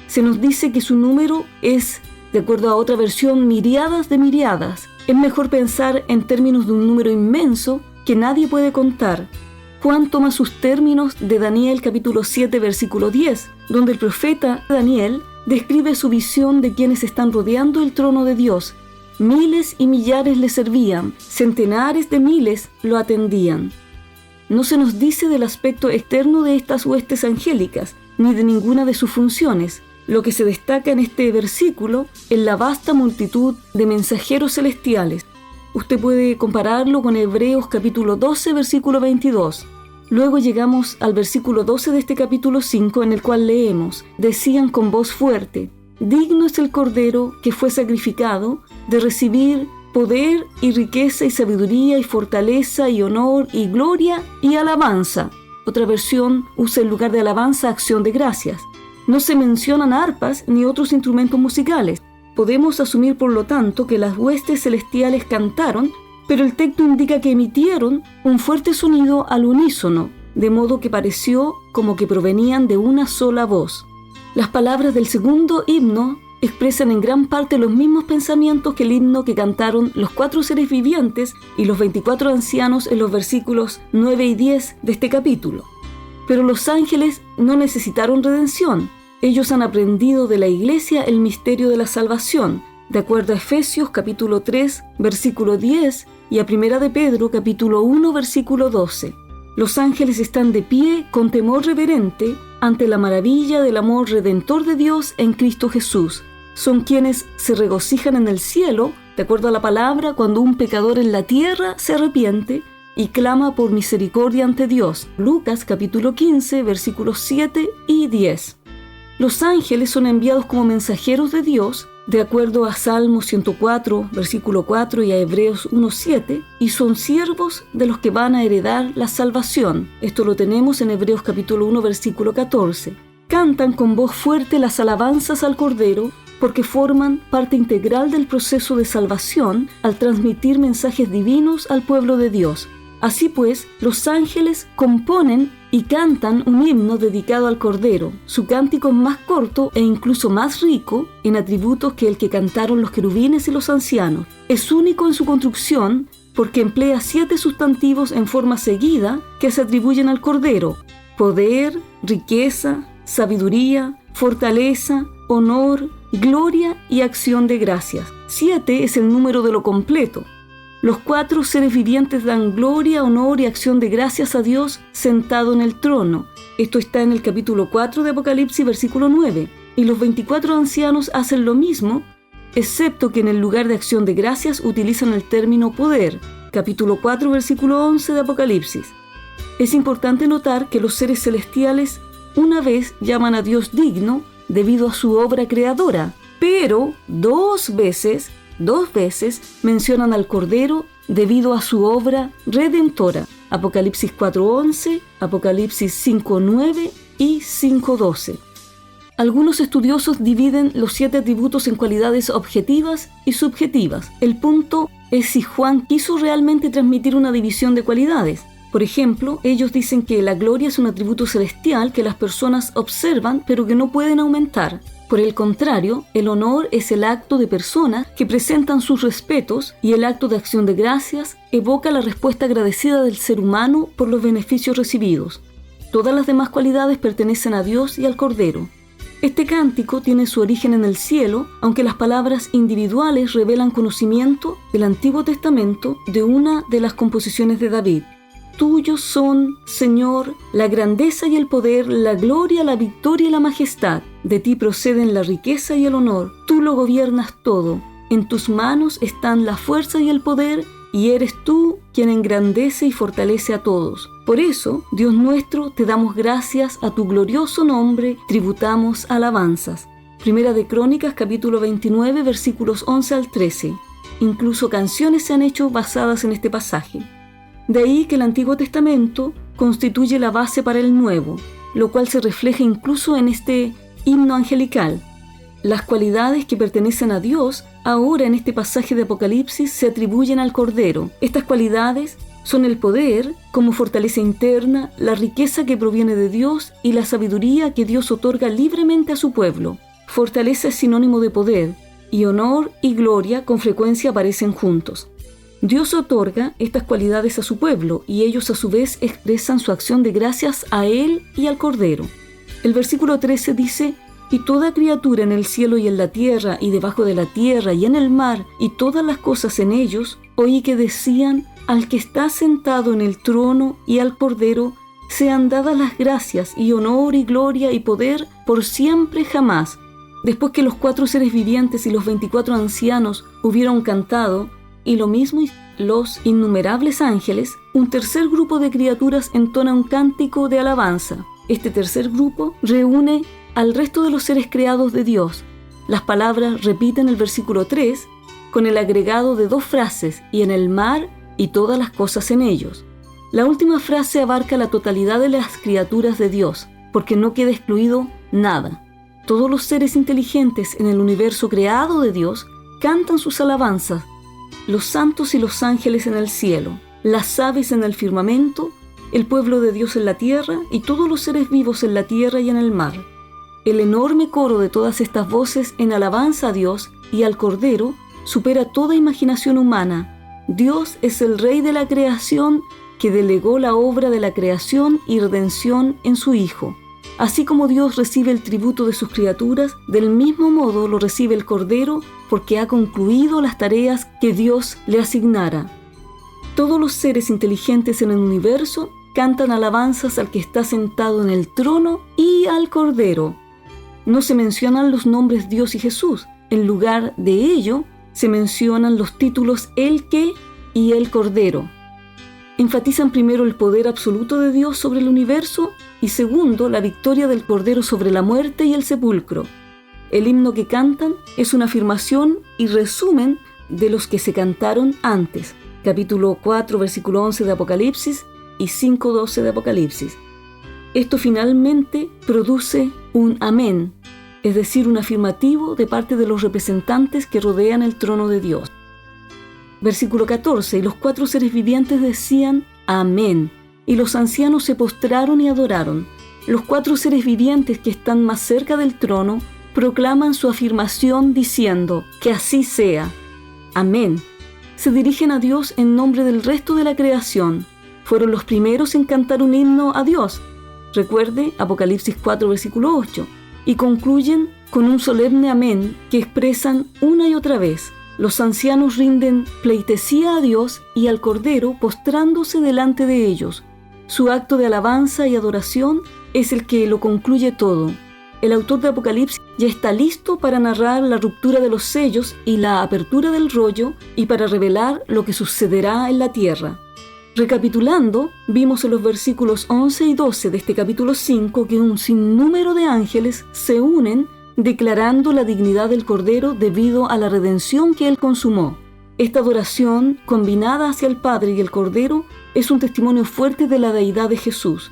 Se nos dice que su número es, de acuerdo a otra versión, miriadas de miriadas. Es mejor pensar en términos de un número inmenso que nadie puede contar. Juan toma sus términos de Daniel capítulo 7 versículo 10, donde el profeta Daniel describe su visión de quienes están rodeando el trono de Dios. Miles y millares le servían, centenares de miles lo atendían. No se nos dice del aspecto externo de estas huestes angélicas, ni de ninguna de sus funciones. Lo que se destaca en este versículo es la vasta multitud de mensajeros celestiales. Usted puede compararlo con Hebreos capítulo 12, versículo 22. Luego llegamos al versículo 12 de este capítulo 5, en el cual leemos: decían con voz fuerte: digno es el Cordero que fue sacrificado de recibir poder y riqueza y sabiduría y fortaleza y honor y gloria y alabanza. Otra versión usa en lugar de alabanza acción de gracias. No se mencionan arpas ni otros instrumentos musicales. Podemos asumir, por lo tanto, que las huestes celestiales cantaron, pero el texto indica que emitieron un fuerte sonido al unísono, de modo que pareció como que provenían de una sola voz. Las palabras del segundo himno expresan en gran parte los mismos pensamientos que el himno que cantaron los 4 seres vivientes y los 24 ancianos en los versículos 9 y 10 de este capítulo. Pero los ángeles no necesitaron redención. Ellos han aprendido de la Iglesia el misterio de la salvación, de acuerdo a Efesios capítulo 3, versículo 10 y a Primera de Pedro capítulo 1, versículo 12. Los ángeles están de pie con temor reverente ante la maravilla del amor redentor de Dios en Cristo Jesús. Son quienes se regocijan en el cielo, de acuerdo a la palabra, cuando un pecador en la tierra se arrepiente y clama por misericordia ante Dios. Lucas capítulo 15, versículos 7 y 10. Los ángeles son enviados como mensajeros de Dios, de acuerdo a Salmo 104, versículo 4 y a Hebreos 1:7, y son siervos de los que van a heredar la salvación. Esto lo tenemos en Hebreos capítulo 1, versículo 14. Cantan con voz fuerte las alabanzas al Cordero, porque forman parte integral del proceso de salvación al transmitir mensajes divinos al pueblo de Dios. Así pues, los ángeles componen y cantan un himno dedicado al Cordero. Su cántico es más corto e incluso más rico en atributos que el que cantaron los querubines y los ancianos. Es único en su construcción porque emplea 7 sustantivos en forma seguida que se atribuyen al Cordero: poder, riqueza, sabiduría, fortaleza, honor, gloria y acción de gracias. 7 es el número de lo completo. Los 4 seres vivientes dan gloria, honor y acción de gracias a Dios sentado en el trono. Esto está en el capítulo 4 de Apocalipsis, versículo 9. Y los 24 ancianos hacen lo mismo, excepto que en el lugar de acción de gracias utilizan el término poder. Capítulo 4, versículo 11 de Apocalipsis. Es importante notar que los seres celestiales una vez llaman a Dios digno debido a su obra creadora, pero dos veces mencionan al Cordero debido a su obra redentora. Apocalipsis 4:11, Apocalipsis 5:9 y 5:12. Algunos estudiosos dividen los 7 atributos en cualidades objetivas y subjetivas. El punto es si Juan quiso realmente transmitir una división de cualidades. Por ejemplo, ellos dicen que la gloria es un atributo celestial que las personas observan pero que no pueden aumentar. Por el contrario, el honor es el acto de personas que presentan sus respetos y el acto de acción de gracias evoca la respuesta agradecida del ser humano por los beneficios recibidos. Todas las demás cualidades pertenecen a Dios y al Cordero. Este cántico tiene su origen en el cielo, aunque las palabras individuales revelan conocimiento del Antiguo Testamento de una de las composiciones de David. Tuyos son, Señor, la grandeza y el poder, la gloria, la victoria y la majestad. De ti proceden la riqueza y el honor. Tú lo gobiernas todo. En tus manos están la fuerza y el poder, y eres tú quien engrandece y fortalece a todos. Por eso, Dios nuestro, te damos gracias, a tu glorioso nombre tributamos alabanzas. Primera de Crónicas, capítulo 29, versículos 11 al 13. Incluso canciones se han hecho basadas en este pasaje. De ahí que el Antiguo Testamento constituye la base para el Nuevo, lo cual se refleja incluso en este himno angelical. Las cualidades que pertenecen a Dios, ahora en este pasaje de Apocalipsis, se atribuyen al Cordero. Estas cualidades son el poder como fortaleza interna, la riqueza que proviene de Dios y la sabiduría que Dios otorga libremente a su pueblo. Fortaleza es sinónimo de poder, y honor y gloria con frecuencia aparecen juntos. Dios otorga estas cualidades a su pueblo y ellos a su vez expresan su acción de gracias a Él y al Cordero. El versículo 13 dice: y toda criatura en el cielo y en la tierra y debajo de la tierra y en el mar y todas las cosas en ellos, oí que decían: al que está sentado en el trono y al Cordero sean dadas las gracias y honor y gloria y poder por siempre jamás. Después que los 4 seres vivientes y los 24 ancianos hubieron cantado, y lo mismo los innumerables ángeles, un tercer grupo de criaturas entona un cántico de alabanza. Este tercer grupo reúne al resto de los seres creados de Dios. Las palabras repiten el versículo 3 con el agregado de 2 frases: y en el mar y todas las cosas en ellos. La última frase abarca la totalidad de las criaturas de Dios, porque no queda excluido nada. Todos los seres inteligentes en el universo creado de Dios cantan sus alabanzas, los santos y los ángeles en el cielo, las aves en el firmamento, el pueblo de Dios en la tierra y todos los seres vivos en la tierra y en el mar. El enorme coro de todas estas voces en alabanza a Dios y al Cordero supera toda imaginación humana. Dios es el Rey de la creación que delegó la obra de la creación y redención en su Hijo. Así como Dios recibe el tributo de sus criaturas, del mismo modo lo recibe el Cordero porque ha concluido las tareas que Dios le asignara. Todos los seres inteligentes en el universo cantan alabanzas al que está sentado en el trono y al Cordero. No se mencionan los nombres Dios y Jesús. En lugar de ello, se mencionan los títulos el que y el Cordero. Enfatizan primero el poder absoluto de Dios sobre el universo y segundo, la victoria del Cordero sobre la muerte y el sepulcro. El himno que cantan es una afirmación y resumen de los que se cantaron antes. Capítulo 4, versículo 11 de Apocalipsis y 5:12 de Apocalipsis. Esto finalmente produce un amén, es decir, un afirmativo de parte de los representantes que rodean el trono de Dios. Versículo 14, y los 4 seres vivientes decían amén, y los ancianos se postraron y adoraron. Los 4 seres vivientes que están más cerca del trono proclaman su afirmación diciendo que así sea. Amén. Se dirigen a Dios en nombre del resto de la creación. Fueron los primeros en cantar un himno a Dios. Recuerde Apocalipsis 4, versículo 8. Y concluyen con un solemne amén que expresan una y otra vez. Los ancianos rinden pleitesía a Dios y al Cordero postrándose delante de ellos. Su acto de alabanza y adoración es el que lo concluye todo. El autor de Apocalipsis ya está listo para narrar la ruptura de los sellos y la apertura del rollo y para revelar lo que sucederá en la tierra. Recapitulando, vimos en los versículos 11 y 12 de este capítulo 5 que un sinnúmero de ángeles se unen declarando la dignidad del Cordero debido a la redención que Él consumó. Esta adoración, combinada hacia el Padre y el Cordero, es un testimonio fuerte de la deidad de Jesús.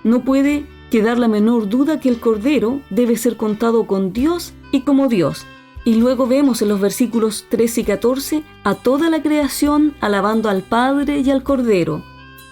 No puede quedar la menor duda que el Cordero debe ser contado con Dios y como Dios. Y luego vemos en los versículos 13 y 14 a toda la creación alabando al Padre y al Cordero.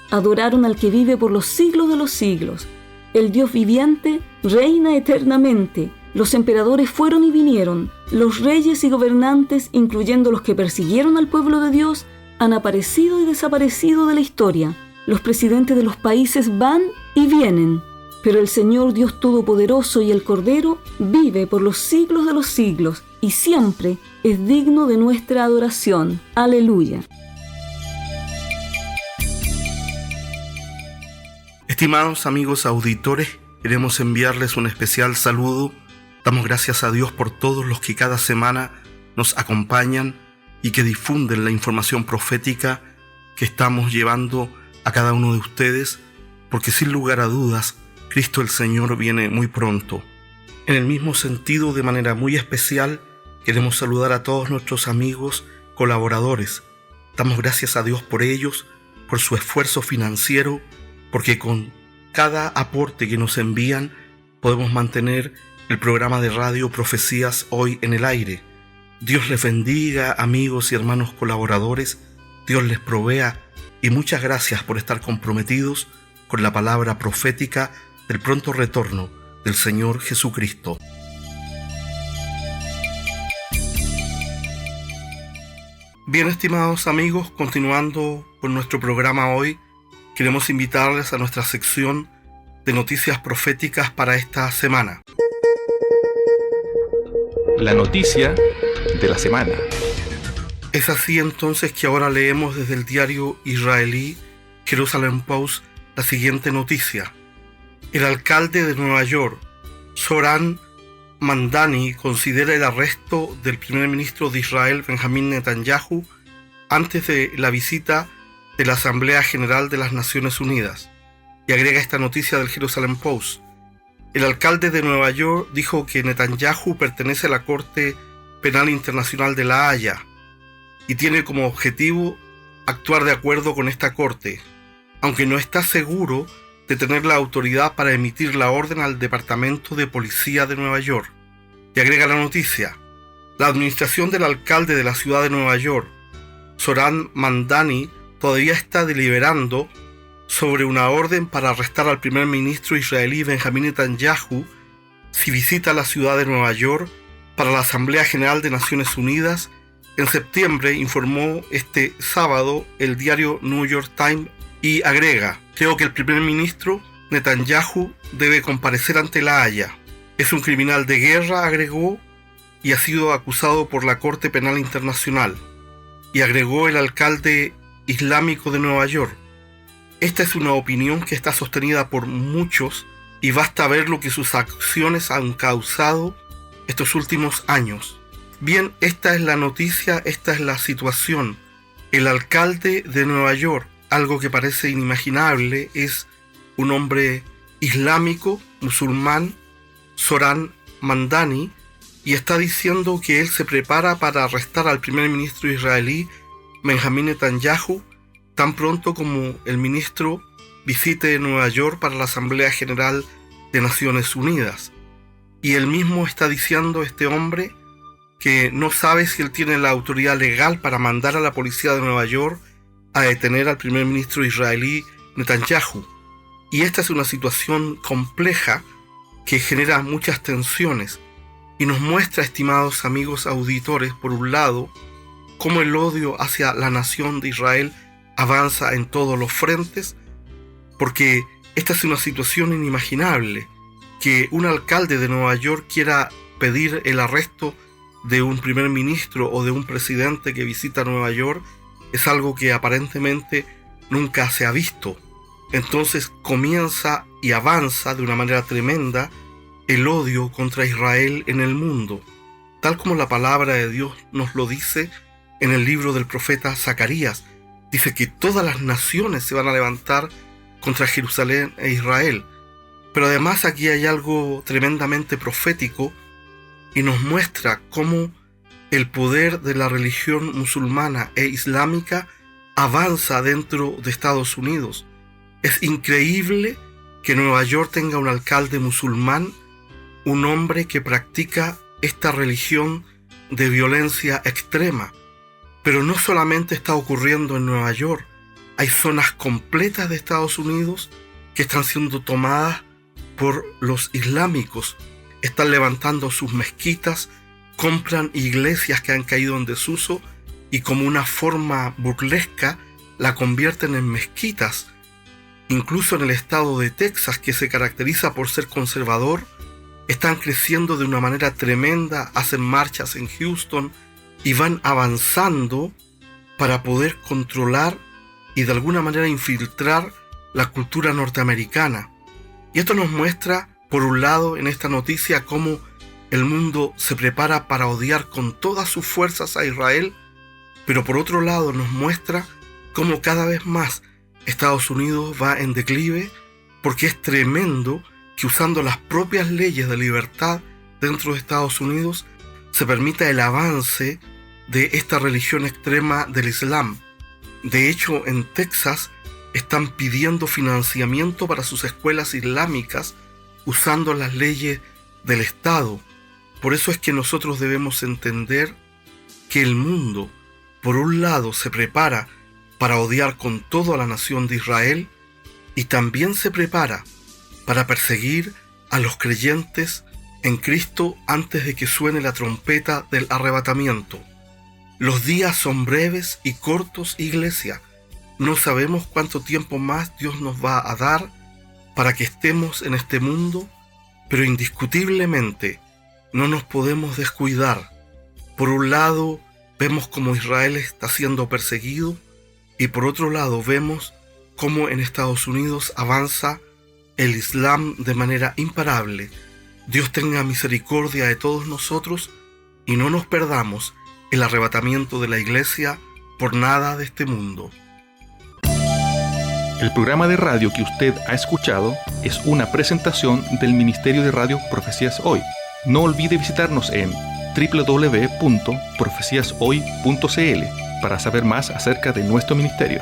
Adoraron al que vive por los siglos de los siglos. El Dios viviente reina eternamente. Los emperadores fueron y vinieron. Los reyes y gobernantes, incluyendo los que persiguieron al pueblo de Dios, han aparecido y desaparecido de la historia. Los presidentes de los países van y vienen. Pero el Señor Dios Todopoderoso y el Cordero vive por los siglos de los siglos y siempre es digno de nuestra adoración. Aleluya. Estimados amigos auditores, queremos enviarles un especial saludo. Damos gracias a Dios por todos los que cada semana nos acompañan y que difunden la información profética que estamos llevando a cada uno de ustedes, porque sin lugar a dudas, Cristo el Señor viene muy pronto. En el mismo sentido, de manera muy especial, queremos saludar a todos nuestros amigos colaboradores. Damos gracias a Dios por ellos, por su esfuerzo financiero, porque con cada aporte que nos envían podemos mantener el programa de radio Profecías Hoy en el aire. Dios les bendiga, amigos y hermanos colaboradores. Dios les provea y muchas gracias por estar comprometidos con la palabra profética del pronto retorno del Señor Jesucristo. Bien, estimados amigos, continuando con nuestro programa hoy, queremos invitarles a nuestra sección de noticias proféticas para esta semana. La noticia de la semana. Es así entonces que ahora leemos desde el diario israelí Jerusalem Post la siguiente noticia. El alcalde de Nueva York, Zoran Mamdani considera el arresto del primer ministro de Israel, Benjamín Netanyahu, antes de la visita de la Asamblea General de las Naciones Unidas. Y agrega esta noticia del Jerusalem Post. El alcalde de Nueva York dijo que Netanyahu pertenece a la Corte Penal Internacional de La Haya y tiene como objetivo actuar de acuerdo con esta corte, aunque no está seguro de tener la autoridad para emitir la orden al Departamento de Policía de Nueva York. Y agrega la noticia: la administración del alcalde de la ciudad de Nueva York, Zohran Mamdani, todavía está deliberando sobre una orden para arrestar al primer ministro israelí Benjamín Netanyahu si visita la ciudad de Nueva York para la Asamblea General de Naciones Unidas en septiembre, informó este sábado el diario New York Times, y agrega: creo que el primer ministro Netanyahu debe comparecer ante La Haya. Es un criminal de guerra, agregó, y ha sido acusado por la Corte Penal Internacional. Y agregó el alcalde islámico de Nueva York: esta es una opinión que está sostenida por muchos y basta ver lo que sus acciones han causado estos últimos años. Bien, esta es la noticia, esta es la situación. El alcalde de Nueva York, algo que parece inimaginable, es un hombre islámico, musulmán, Zohran Mamdani, y está diciendo que él se prepara para arrestar al primer ministro israelí Benjamín Netanyahu tan pronto como el ministro visite Nueva York para la Asamblea General de Naciones Unidas. Y él mismo está diciendo, este hombre, que no sabe si él tiene la autoridad legal para mandar a la policía de Nueva York a detener al primer ministro israelí Netanyahu. Y esta es una situación compleja que genera muchas tensiones y nos muestra, estimados amigos auditores, por un lado, cómo el odio hacia la nación de Israel avanza en todos los frentes, porque esta es una situación inimaginable, que un alcalde de Nueva York quiera pedir el arresto de un primer ministro o de un presidente que visita Nueva York, es algo que aparentemente nunca se ha visto. Entonces comienza y avanza de una manera tremenda el odio contra Israel en el mundo, tal como la palabra de Dios nos lo dice en el libro del profeta Zacarías. Dice que todas las naciones se van a levantar contra Jerusalén e Israel. Pero además aquí hay algo tremendamente profético y nos muestra cómo el poder de la religión musulmana e islámica avanza dentro de Estados Unidos. Es increíble que Nueva York tenga un alcalde musulmán, un hombre que practica esta religión de violencia extrema. Pero no solamente está ocurriendo en Nueva York, hay zonas completas de Estados Unidos que están siendo tomadas por los islámicos. Están levantando sus mezquitas, compran iglesias que han caído en desuso y como una forma burlesca la convierten en mezquitas. Incluso en el estado de Texas, que se caracteriza por ser conservador, están creciendo de una manera tremenda, hacen marchas en Houston y van avanzando para poder controlar y de alguna manera infiltrar la cultura norteamericana. Y esto nos muestra, por un lado, en esta noticia, cómo el mundo se prepara para odiar con todas sus fuerzas a Israel, pero por otro lado nos muestra cómo cada vez más Estados Unidos va en declive, porque es tremendo que usando las propias leyes de libertad dentro de Estados Unidos se permita el avance de esta religión extrema del Islam. De hecho, en Texas están pidiendo financiamiento para sus escuelas islámicas usando las leyes del Estado. Por eso es que nosotros debemos entender que el mundo, por un lado, se prepara para odiar con todo a la nación de Israel y también se prepara para perseguir a los creyentes en Cristo antes de que suene la trompeta del arrebatamiento. Los días son breves y cortos, iglesia. No sabemos cuánto tiempo más Dios nos va a dar para que estemos en este mundo, pero indiscutiblemente no nos podemos descuidar. Por un lado, vemos cómo Israel está siendo perseguido y por otro lado vemos cómo en Estados Unidos avanza el Islam de manera imparable Dios tenga misericordia de todos nosotros y no nos perdamos el arrebatamiento de la Iglesia por nada de este mundo. El programa de radio que usted ha escuchado es una presentación del Ministerio de Radio Profecías Hoy. No olvide visitarnos en www.profeciashoy.cl para saber más acerca de nuestro ministerio.